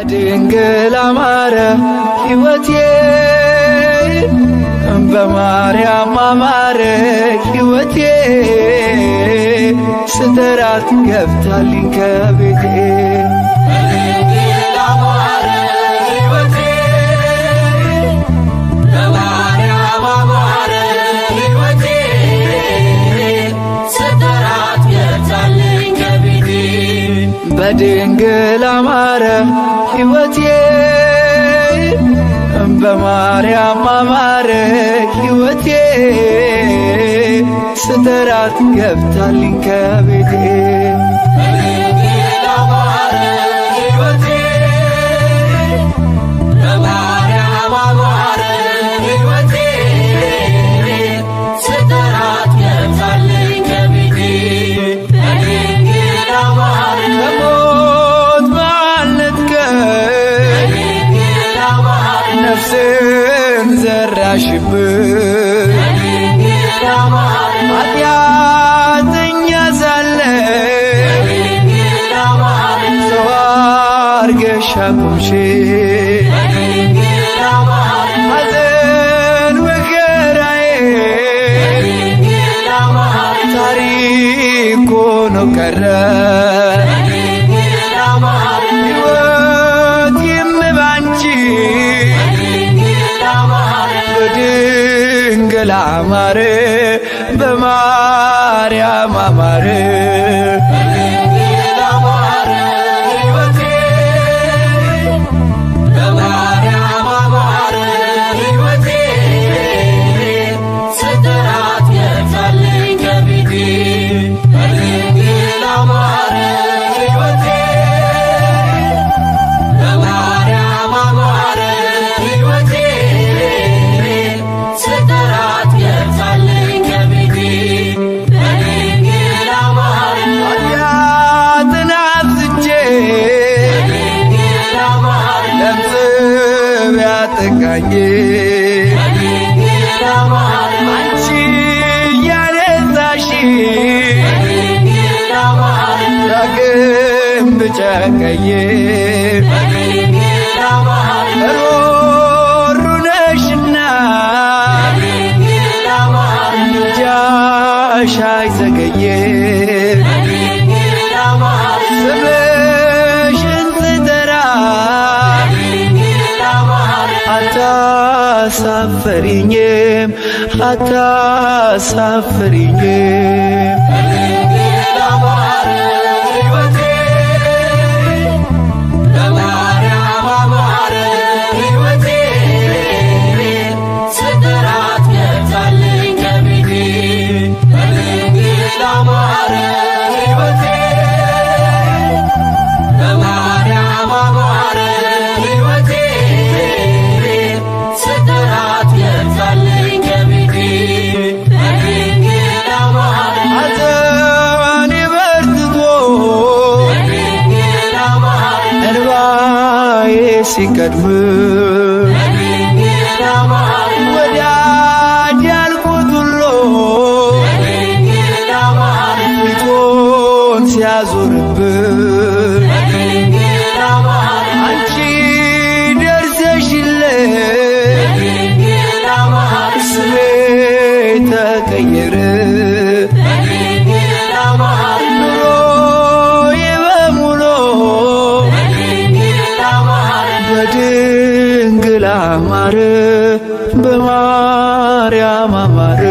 በድንግል አማረ ሕይወቴ በማርያም አማረ ሕይወቴ ስጠራት ገብታልኝ ከቤቴ በድንግል አማረ ሕይወቴ በማርያም አማረ ሕይወቴ ስጠራት ገብታልኝ ከቤቴ በድንግል አማረ ሕይወቴ በማርያም አማረ ሕይወቴ ስጠራት ገብታልኝ ከቤቴ በድንግል አማረ ሕይወቴ በማርያም አማረ ሕይወቴ ስጠራት ገብታልኝ ከቤቴ በድንግል አማረ ከሞት ባልነጥቀኝ በድንግል አማረ ነፍስን ዘራሽብኝ በድንግል አማረ ኃጢአተኛ ሳለሁ በድንግል አማረ ሰው አድርገሽ አቆምሽኝ በድንግል አማረ ሐዘን መከራዬ በድንግል አማረ ታሪክ ሆኖ ቀረ በድንግል አማረ ሕይወቴም ባንቺ በድንግል አማረ በድንግል አማረ በማርያም አማረ በድንግል አማረ ሕይወቴ በማርያም አማረ ሕይወቴ ስጠራት ገብታልኝ ከቤቴ በድንግል አማረ ሕይወቴ በማርያም አማረ ሕይወቴ ስጠራት ገብታልኝ ከቤቴ በድንግል አማረ ኃጢአትን አብዝቼ በድንግል አማረ ለምጽ ቢያጠቃኝ በድንግል አማረ አንቺ እያነሳሽ በድንግል አማረ ዳግም ብጨቀኝ በድንግል አማረ ሮሩ ነሽና በድንግል አማረ ምልጃሽ አይዘገይም በድንግል አማረ ስምሽን ስጠራ በድንግል አማረ አታሳፍሪኝም አታሳፍሪኝም በድንግል አማረ ሕይወቴ በማርያም አማረ ሕይወቴ ስጠራት ገብታልኝ ከቤቴ በድንግል አማረ ሕይወቴ በማርያም አማረ ሕይወቴ ስጠራት ገብታልኝ ከቤቴ በድንግል አማረ ሐዘኔ በርትቶ በድንግል አማረ እንባዬ ሲቀድም በድንግል አማረ ወዳጅ ያልኩት ሁሉ በድንግል አማረ ፊቱን ሲያዞርብን በድንግል አማረ አንቺ ደርሰሽልኝ በድንግል አማረ ስሜ ተቀየረ በድንግል አማረ ኑሮዬ በሙሉ በድንግል አማረ በድንግል አማረ በማርያም አማረ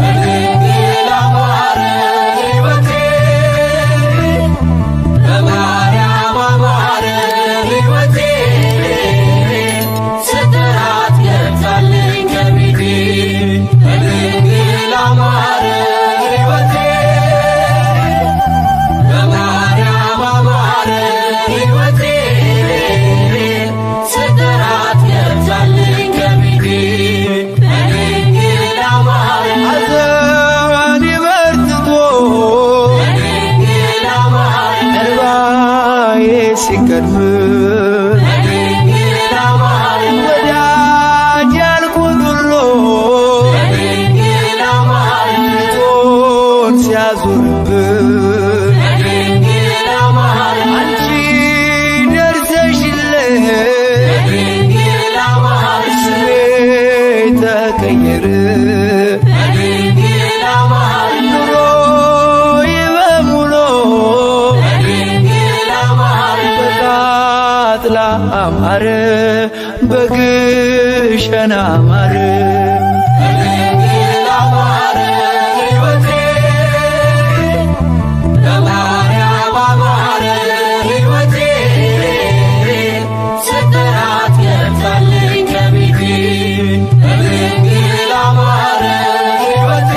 በድንግል አማረ ሕይወቴ በማርያም አማረ ሕይወቴ ስጠራት ገብታልኝ ከቤቴ በድንግል አማረ ሕይወቴ በማርያም አማረ ሕይወቴ ስጠራት ገብታልኝ ከቤቴ በድንግል አማረ ሐዘኔ በርትቶ በድንግል አማረ እንባዬ ሲቀድም በድንግል አማረ ወዳጅ ያልኩት ሁሉ በድንግል አማረ ፊቱን ሲያዞርብን በድንግል አማረ አንቺ ደርሰሽ ጥላ አማረ በግሸን አማረ በድንግል አማረ ሕይወቴ በማርያም አማረ ሕይወቴ ስጠራት ገብታልኝ ከቤቴ በድንግል አማረ ሕይወቴ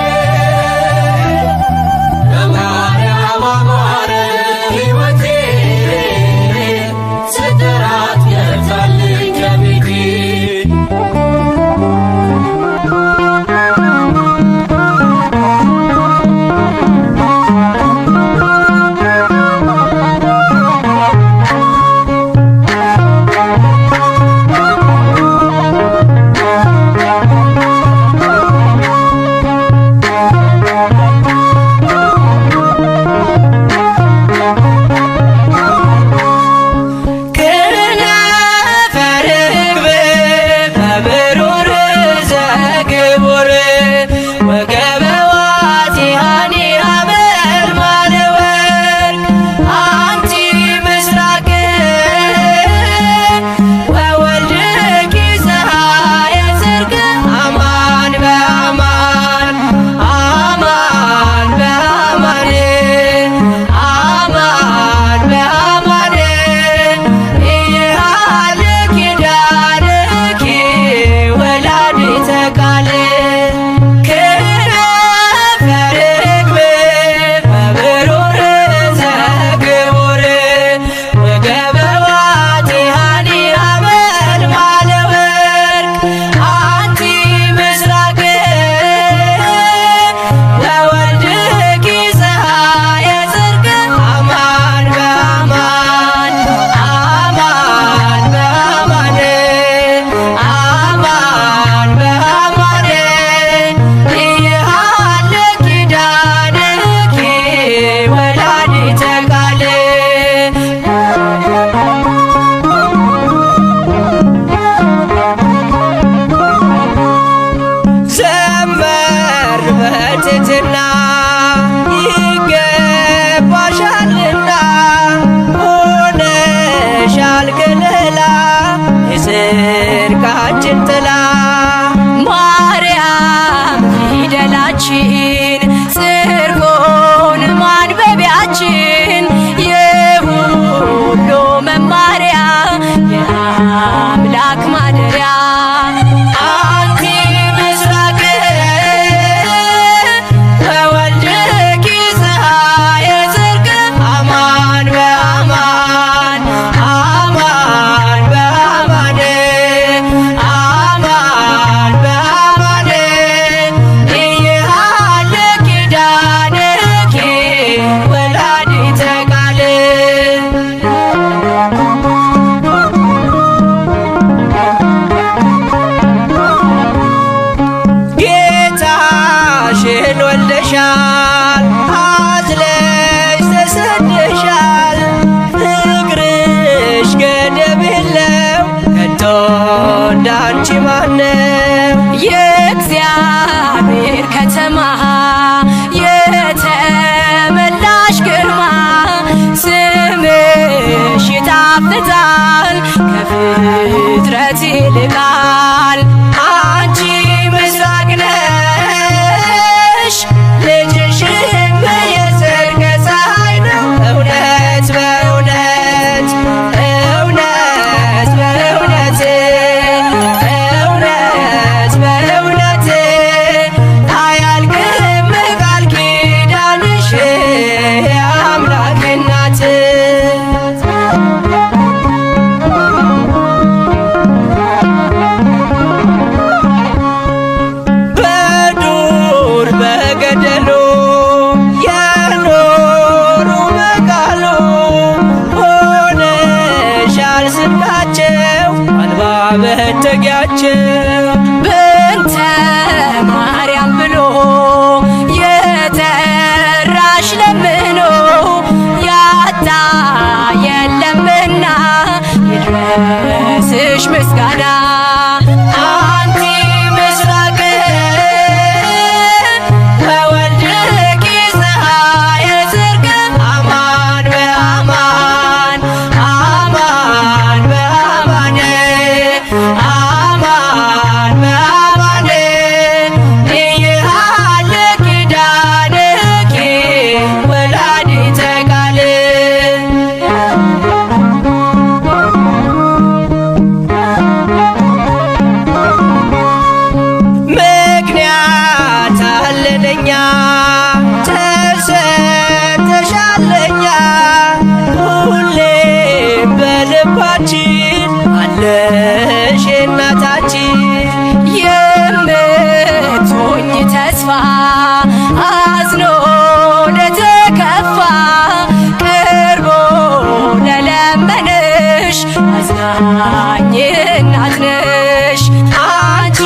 በማርያም አማረ ሕይወቴ ስጠራት ገብታልኝ ከቤቴ ከፍጥረት ይልቃል አንቺ ምስራቅ ነሽ ልጅሽም የጽድቅ ፀሐይ ነው። እውነት በእውነት እውነት በእውነት እውነት በእውነት አያልቅም ቃል ኪዳንሽ የአምላክ እናት መጠጊያቸው በእንተ ማርያም ብሎ የተራሽ ለምኖ ያጣ የለምና ይድረስሽ ምስጋና አንቲ ምስራቅ ወወልድኪ ፀሐየ ጽድቅ አማን በአማን አማን በልባችን አለሽ እናታችን የምትሆኝ ተስፋ አዝኖ ለተከፋ ቀርቦ ለለመንሽ አዝናኝ እናት ነሽ። አንቺ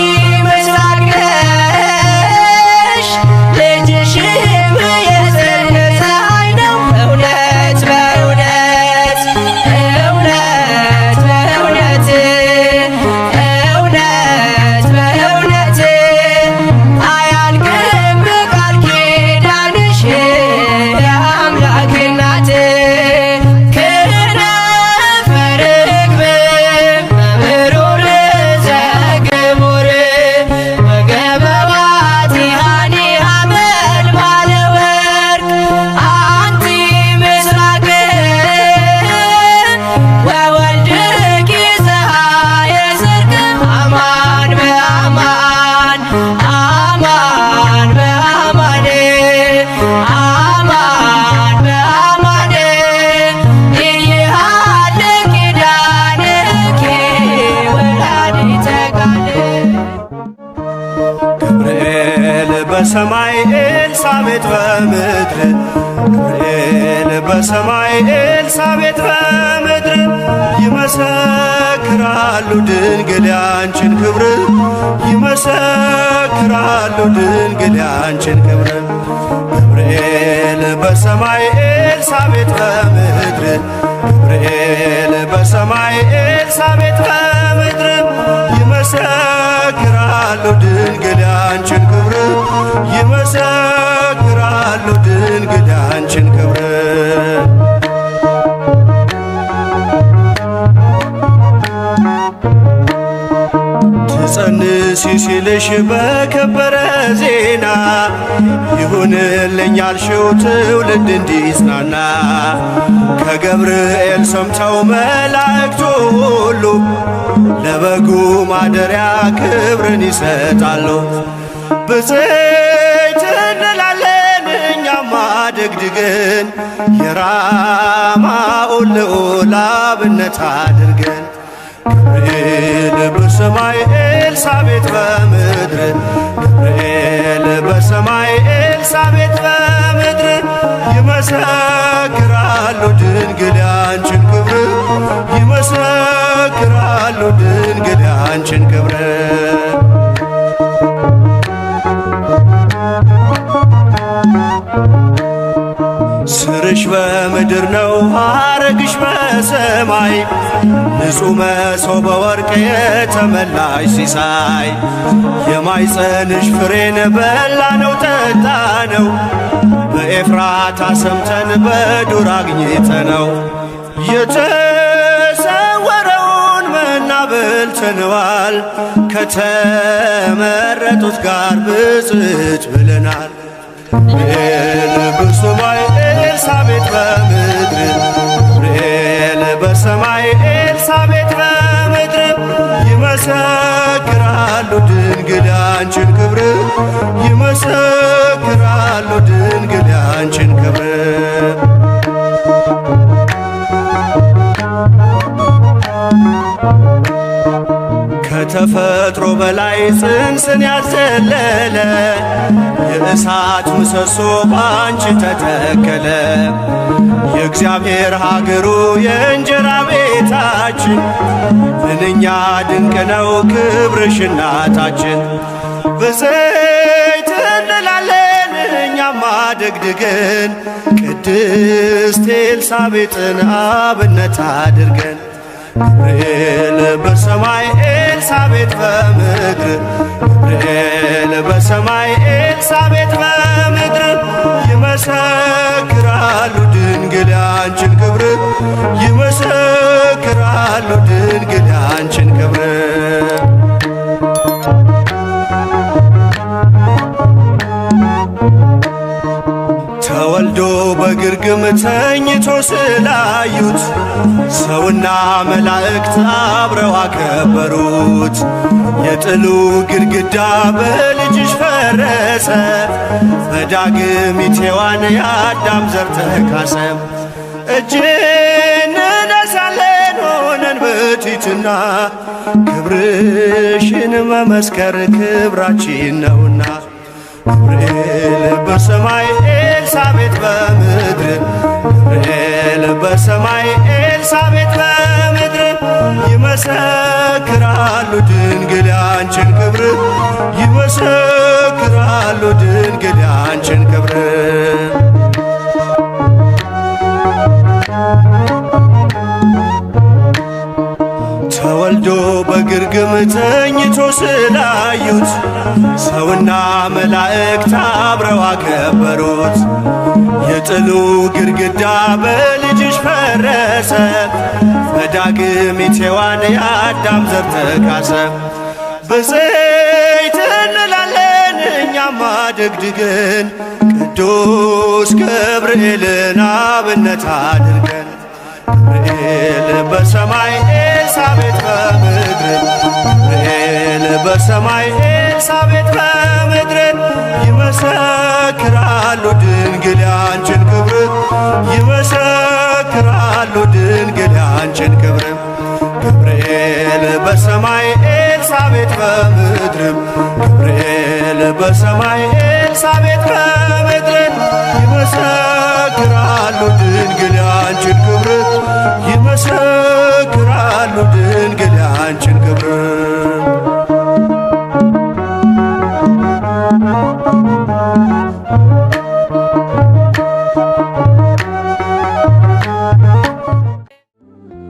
ምስራቅ ነሽ ልጅሽም የጽድቅ ፀሐይ ነው። እውነት በእውነት እውነት በእውነት እውነት በእውነት አያልቅም ቃል ኪዳንሽ የአምላክ እናት። ክነፈ ርግብ መብሩር ዘግቡር ወገበ ባቲሃኒ ሐመልማለ ወርቅ አንቲ ምስራቅ ወወልድኪ ፀሐየ ጽድቅ አማን በአማን አማን በአማን አማን በአማን ኢይሃልቅ ኪዳንኪ ወላዲተ ቃል። ገብርኤል በሰማይ ኤልሳቤጥ በምድር ገብርኤል በሰማይ ኤልሳቤጥ በምድር ይመሰክራሉ ድንግል ያንቺን ክብር ይመሰክራሉ ድንግል ያንቺን ክብር። ገብርኤል በሰማይ ኤልሳቤጥ በምድር ገብርኤል በሰማይ ኤልሳቤጥ በምድር ይመሰክራሉ ድንግል ያንቺን ክብር ይመሰክራሉ ድንግል ያንቺን ክብር። ትጸንሲ ሲልሽ በከበረ ዜና ይሁንልኝ ያልሽው ትውልድ እንዲጽናና ከገብርኤል ሰምተው መላእክቱ ሁሉ ለበጉ ማደሪያ ክብርን ይሰጣሉ። ብፅዕት እንላለን እኛማ ደግድገን የራማውን ልዑል አብነት አድርገን። ገብርኤል በሰማይ ኤልሳቤጥ በምድር ገብርኤል በሰማይ ኤልሳቤጥ በምድር ይመሰክራሉ ድንግል ያንቺን ክብር ይመሰክራሉ ድንግል ያንቺን ክብር። ስርሽ በምድር ነው ሐረግሽ በሰማይ ንጹሕ መሶበ ወርቅ የተመላሽ ሲሳይ የማይጸንሽ ፍሬን በላነው ጠጣነው በኤፍራታ ሰምተን በዱር አግኝተነው የተሰወረውን መና በልተነዋል ከተመረጡት ጋር ብፅዕት ብለናል። ገብርኤል በሰማይ ኤልሳቤጥ በምድር ገብርኤል በሰማይ ኤልሳቤጥ በምድር ይመሰክራሉ ድንግል ያንቺን ክብር ይመሰክራሉ ድንግል ያንቺን ክብር። ከተፈጥሮ በላይ ጽንስን ያዘለለ የእሳት ምሰሶ ባንቺ ተተከለ። የእግዚአብሔር ሀገሩ የእንጀራ ቤታችን ምንኛ ድንቅ ነው ክብርሽ እናታችን። ብፅዕት እንላለን እኛማ ደግድገን ቅድስት ኤልሳቤጥን አብነት አድርገን። ገብርኤል በሰማይ ኤልሳቤጥ በምድር ገብርኤል በሰማይ ኤልሳቤጥ በምድር ይመሰክራሉ ድንግል ያንቺን ክብር ይመሰክራሉ ድንግል ያንቺን ክብር። ተወልዶ በግርግም ተኝቶ ስላዩት ሰውና መላእክት አብረው አከበሩት። የጥሉ ግድግዳ በልጅሽ ፈረሰ፣ በዳግሚት ሔዋን የአዳም ዘር ተካሰ። እጅ እንነሳለን ሆነ በቲትና ክብርሽን መመስከር ክብራችን ነውና ገብርኤል በሰማይ ኤልሳቤጥ በምድር ገብርኤል በሰማይ ኤልሳቤጥ በምድር ይመሰክራሉ ድንግል ያንቺን ክብር ይመሰክራሉ ድንግል ያንቺን ክብር ተወልዶ በግርግም ተኝቶ ስላዩት ሰውና መላእክት አብረው አከበሩት። የጥሉ ግድግዳ በልጅሽ ፈረሰ፣ በዳግሚት ሔዋን የአዳም ዘር ተካሰ። ብፅዕት እንላለን እኛም አደግድገን ቅዱስ ገብርኤልን አብነት አድርገን ገብርኤል በሰማይ ኤልሳቤጥ በምድር ገብርኤል በሰማይ ኤልሳቤጥ በምድር ይመሰክራሉ ድንግል ያንቺን ክብር ይመሰክራሉ ድንግል ያንቺን ክብር ገብርኤል በሰማይ ኤልሳቤጥ በምድር ገብርኤል በሰማይ ኤልሳቤጥ በምድር ይመሰክራሉ ድንግል ያንቺን ክብር ይመሰክራሉ ድንግል ያንቺን ክብር